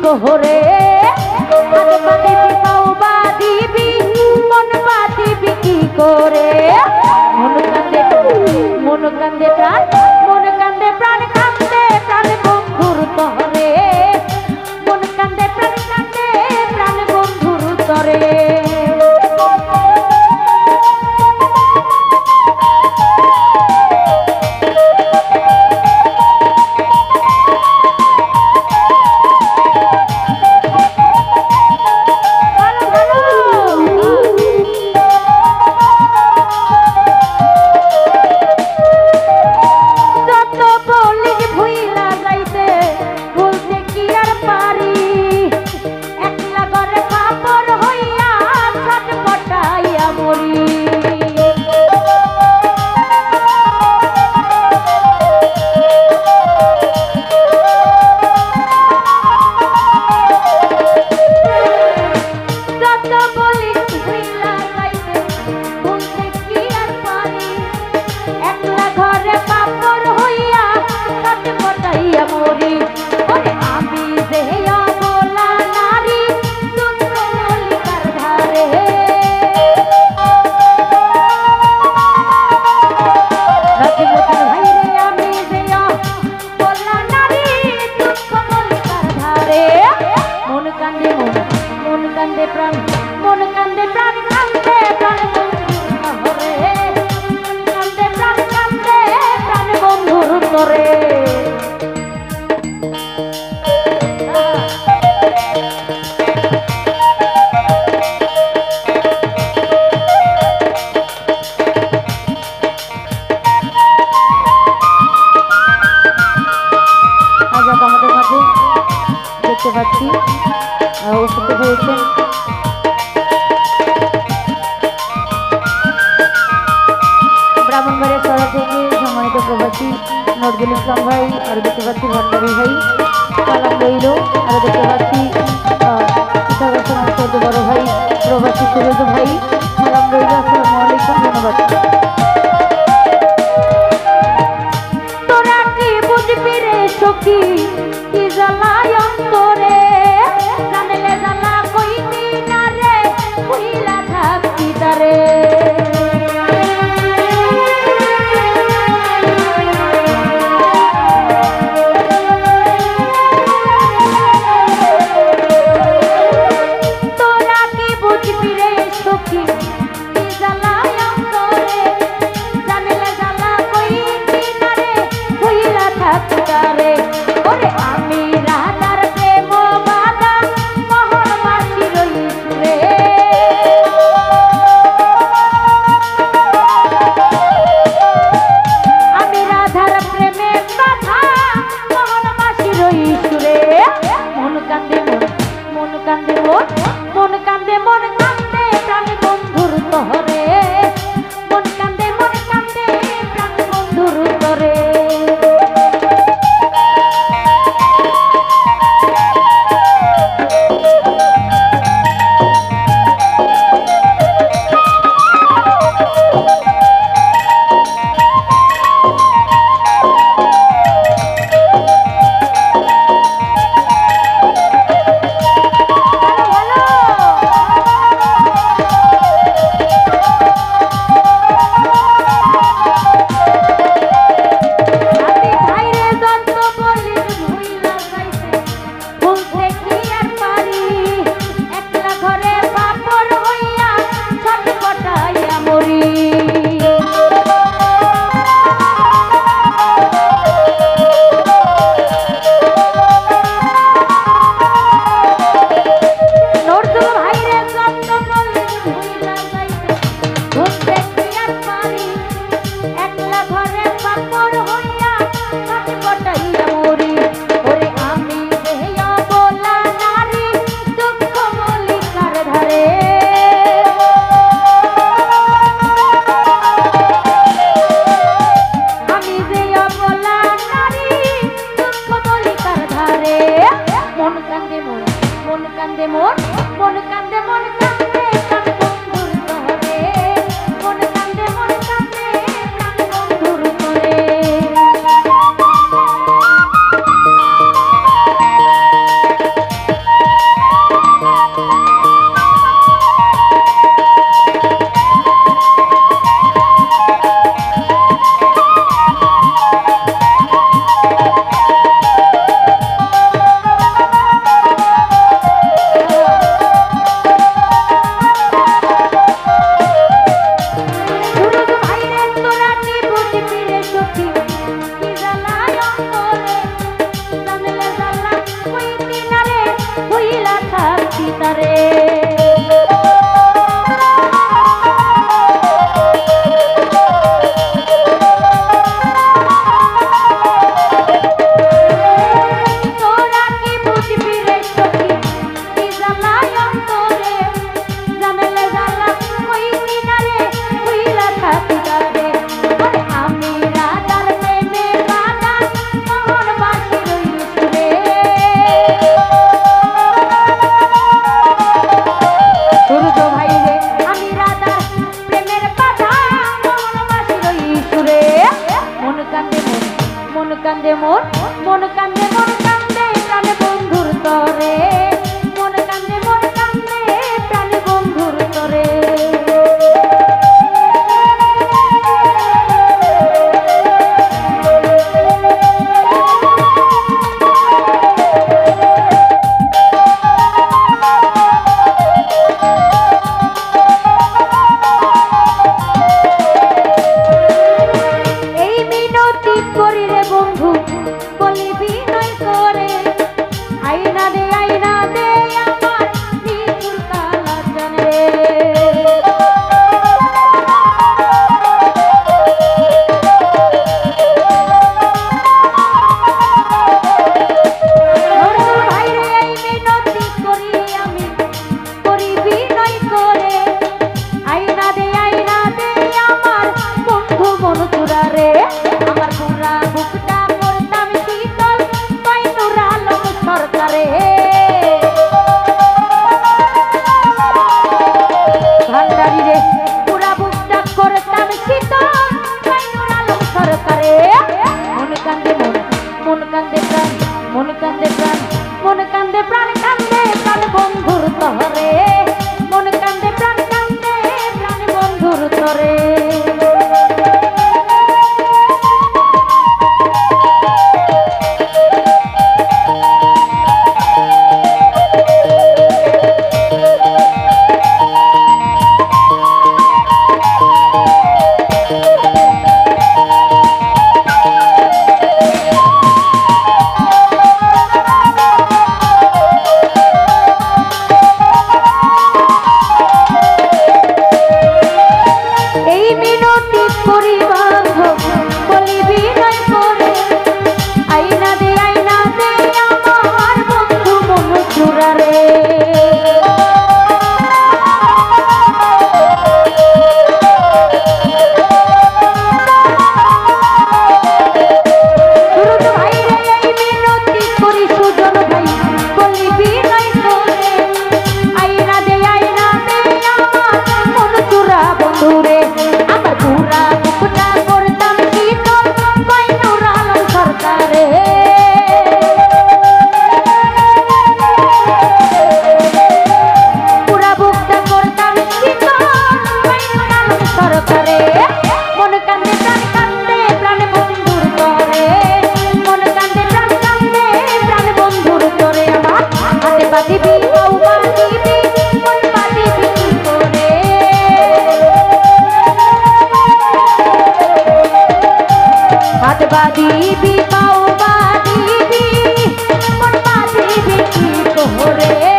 তোহরে হাত বাঁধিবি পাও বাঁধিবি মন বাঁধিবি কি করে মন কান্দে প্রাণ মন কান্দে প্রাণ কান্দে প্রাণ বন্ধুর তোহরে মন কান্দে প্রাণ বন্ধুর তরে উপস্থিত হয়েছেন ব্রাহ্মণবাড়িয়া শহর থেকে সম্মানিত প্রবাসী নজরুল ইসলাম ভাই, আর দেখতে পাচ্ছি ভান্ডারী ভাই, সালাম রইল। আর দেখতে পাচ্ছি বড় ভাই প্রবাসী সুরেশ ভাই, সালাম রইল। আসসালামু আলাইকুম, ধন্যবাদ। তোরা কি বুঝবি রে সখী কি জ্বালায় অন্তরে জানলে জ্বালা কইবি না রে কইলা থাকবি তারে তোরা কি বুঝবি রে সখী কি জ্বালায় অন্তরে জানলে জ্বালা কইবি না রে কইলা থাকবি তারে ওরে আমি রাধার প্রেম বাদা মোহন মাসি রইছু রে আমি রাধার প্রেমে বাধা মোহন মাসি রইছু রে মন কান্দে মন কান্দে মন কান্দে মন কান্দে প্রাণ বন্ধুর তরে মন কান্দে প্রাণ বন্ধুর তরে মন কান্দে প্রাণে বন্ধুর তরে মন কান্দে প্রাণে বন্ধুর তরে মন কান্দে প্রাণ বন্ধুর তরে মন কান্দে প্রাণ বন্ধুর তরে বাদিবি পাও বাদিবি মন বাদিবি কি তোরে